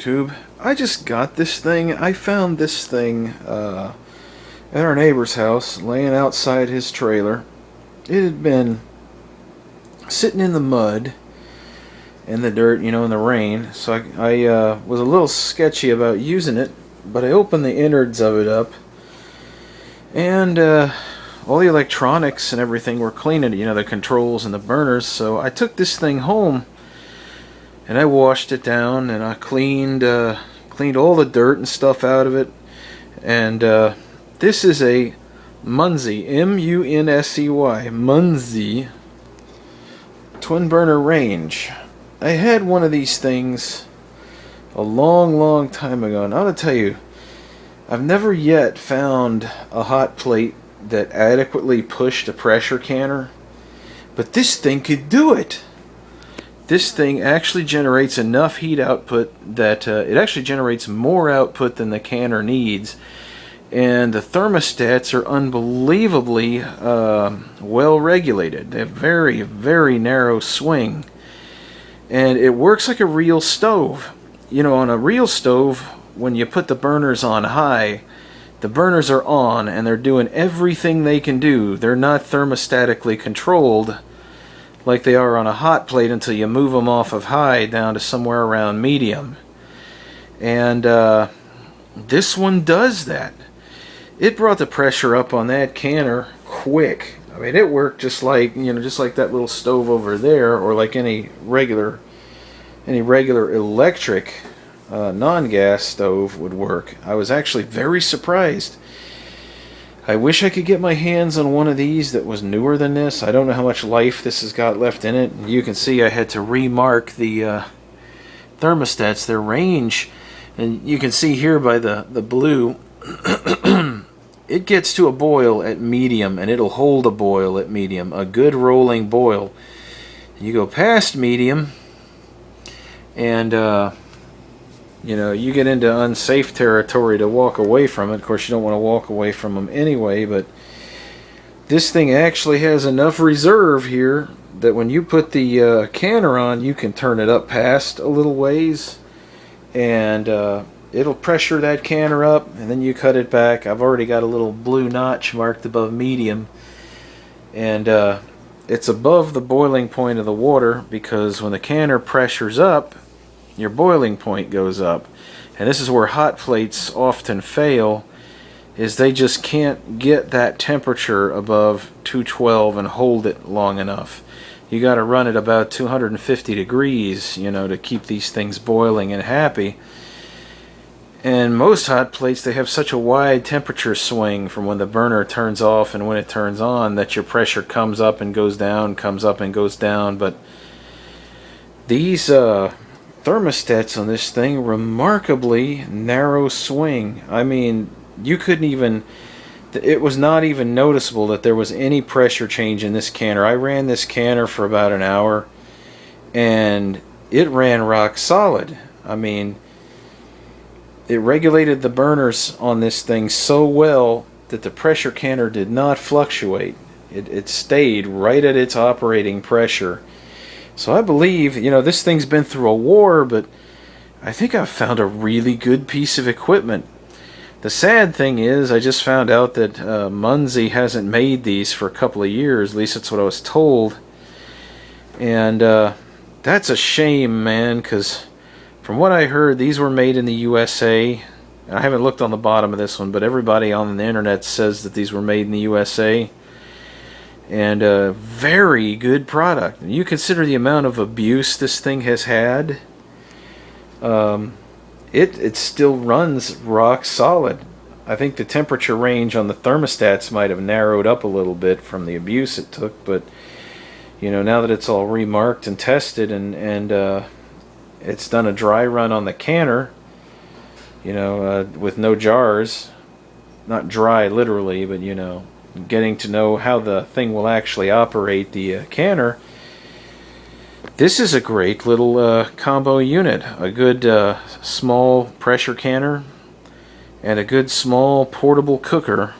YouTube. I just got this thing. I found this thing at our neighbor's house, laying outside his trailer. It had been sitting in the mud and the dirt, in the rain. So I was a little sketchy about using it, but I opened the innards of it up, and all the electronics and everything were clean, the controls and the burners. So I took this thing home and I washed it down, and I cleaned all the dirt and stuff out of it. And this is a Munsey, M-U-N-S-E-Y, Munsey twin burner range. I had one of these things a long time ago, and I'm going to tell you, I've never yet found a hot plate that adequately pushed a pressure canner, but this thing could do it. This thing actually generates enough heat output that it actually generates more output than the canner needs, and the thermostats are unbelievably well regulated. They have very narrow swing, and it works like a real stove. On a real stove, when you put the burners on high, the burners are on and they're doing everything they can do. They're not thermostatically controlled like they are on a hot plate until you move them off of high down to somewhere around medium. And this one does that. It brought the pressure up on that canner quick. I mean, it worked just like that little stove over there, or like any regular electric non-gas stove would work. I was actually very surprised. I wish I could get my hands on one of these that was newer than this. I don't know how much life this has got left in it. You can see I had to remark the thermostats, their range, and you can see here by the blue it gets to a boil at medium, and it'll hold a boil at medium, a good rolling boil. You go past medium and you get into unsafe territory to walk away from it. Of course, you don't want to walk away from them anyway, but this thing actually has enough reserve here that when you put the canner on, you can turn it up past a little ways, and it'll pressure that canner up, and then you cut it back. I've already got a little blue notch marked above medium, and it's above the boiling point of the water, because when the canner pressures up, your boiling point goes up. And this is where hot plates often fail, is they just can't get that temperature above 212 and hold it long enough. You got to run it about 250 degrees, to keep these things boiling and happy. And most hot plates, they have such a wide temperature swing from when the burner turns off and when it turns on, that your pressure comes up and goes down, comes up and goes down. But these thermostats on this thing, remarkably narrow swing. I mean, you couldn't even, it was not even noticeable that there was any pressure change in this canner. I ran this canner for about an hour, and it ran rock solid. I mean, it regulated the burners on this thing so well that the pressure canner did not fluctuate. It stayed right at its operating pressure. So I believe, this thing's been through a war, but I think I've found a really good piece of equipment. The sad thing is, I just found out that Munsey hasn't made these for a couple of years. At least that's what I was told. And that's a shame, man, because from what I heard, these were made in the USA. I haven't looked on the bottom of this one, but everybody on the internet says that these were made in the USA. And a very good product. You consider the amount of abuse this thing has had. It still runs rock solid. I think the temperature range on the thermostats might have narrowed up a little bit from the abuse it took, but now that it's all remarked and tested, and it's done a dry run on the canner, with no jars, not dry literally, but getting to know how the thing will actually operate the canner. This is a great little combo unit. A good small pressure canner and a good small portable cooker.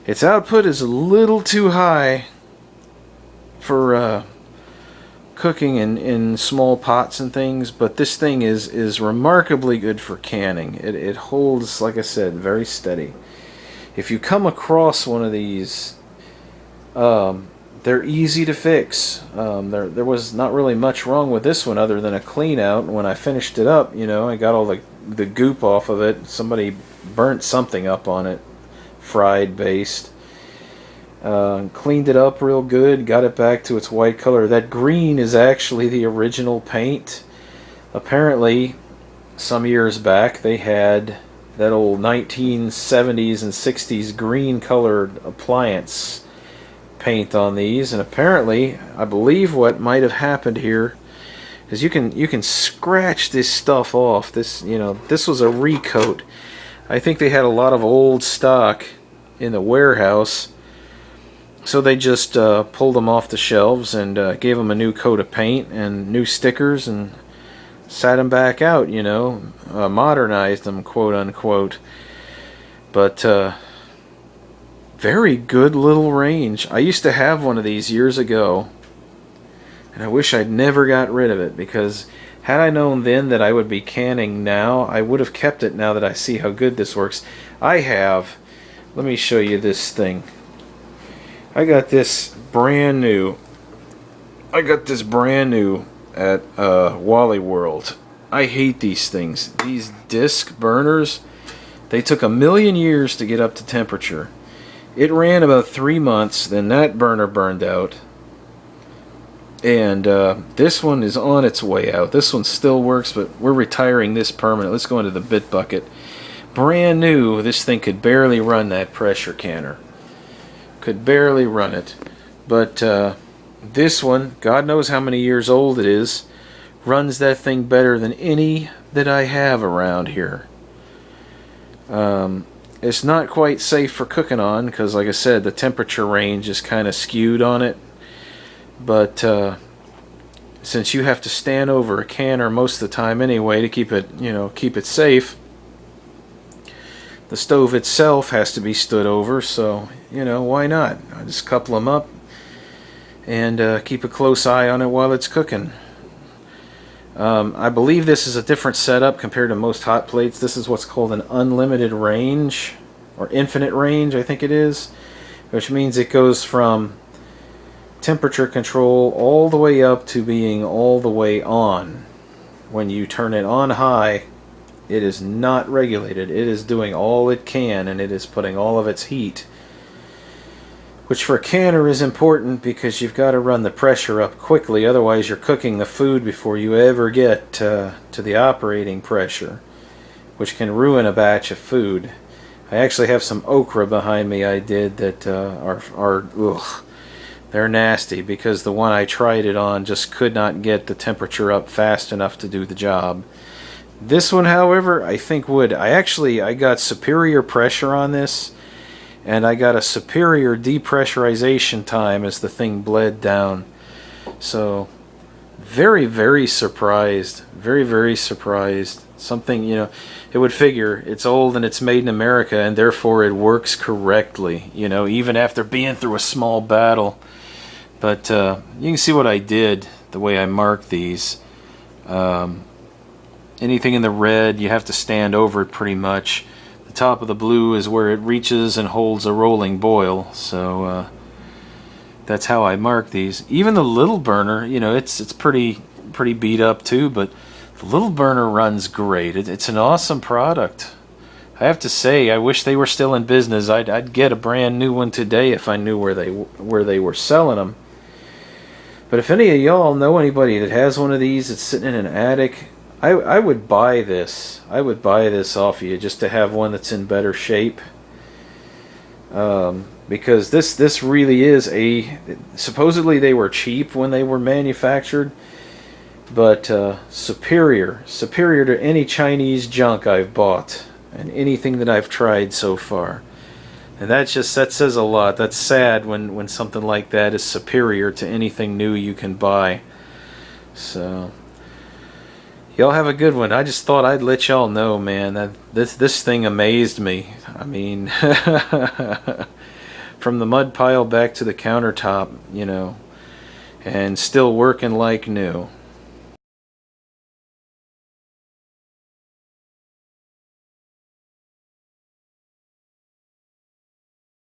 Its output is a little too high for cooking in small pots and things, but this thing is remarkably good for canning. It holds, like I said, very steady. If you come across one of these, they're easy to fix. There was not really much wrong with this one other than a clean out. When I finished it up, I got all the goop off of it. Somebody burnt something up on it, fried based. Cleaned it up real good, got it back to its white color. That green is actually the original paint. Apparently, some years back, they had that old 1970s and 60s green colored appliance paint on these, and apparently, I believe what might have happened here is you can scratch this stuff off. This was a recoat. I think they had a lot of old stock in the warehouse, so they just pulled them off the shelves and gave them a new coat of paint and new stickers and sat them back out, modernized them, quote unquote. But very good little range. I used to have one of these years ago, and I wish I'd never got rid of it, because had I known then that I would be canning now, I would have kept it now that I see how good this works. Let me show you this thing. I got this brand new at Wally World. I hate these things. These disc burners, they took 1,000,000 years to get up to temperature. It ran about 3 months, then that burner burned out. And this one is on its way out. This one still works, but we're retiring this permanent. Let's go into the bit bucket. Brand new, this thing could barely run that pressure canner. Could barely run it. But this one, God knows how many years old it is, runs that thing better than any that I have around here. It's not quite safe for cooking on because, like I said, the temperature range is kind of skewed on it. But since you have to stand over a canner most of the time anyway to keep it safe, the stove itself has to be stood over, so why not? I just couple them up and keep a close eye on it while it's cooking. I believe this is a different setup compared to most hot plates. This is what's called an unlimited range, or infinite range, I think it is, which means it goes from temperature control all the way up to being all the way on. When you turn it on high, it is not regulated. It is doing all it can, and it is putting all of its heat, which for a canner is important because you've got to run the pressure up quickly, otherwise you're cooking the food before you ever get to the operating pressure, which can ruin a batch of food. I actually have some okra behind me I did that they're nasty because the one I tried it on just could not get the temperature up fast enough to do the job. This one, however, I think would. I got superior pressure on this, and I got a superior depressurization time as the thing bled down. So, very, very surprised. Very, very surprised. Something, it would figure it's old and it's made in America, and therefore it works correctly, even after being through a small battle. But you can see what I did, the way I marked these. Anything in the red, you have to stand over it pretty much. The top of the blue is where it reaches and holds a rolling boil, so that's how I mark these. Even the little burner, it's pretty beat up too, but the little burner runs great. It's an awesome product. I have to say, I wish they were still in business. I'd get a brand new one today if I knew where they were selling them. But if any of y'all know anybody that has one of these that's sitting in an attic, I would buy this. I would buy this off of you just to have one that's in better shape. Because this really is supposedly they were cheap when they were manufactured, but superior to any Chinese junk I've bought and anything that I've tried so far. And that says a lot. That's sad when something like that is superior to anything new you can buy. So y'all have a good one. I just thought I'd let y'all know, man, that this thing amazed me. I mean, from the mud pile back to the countertop, and still working like new.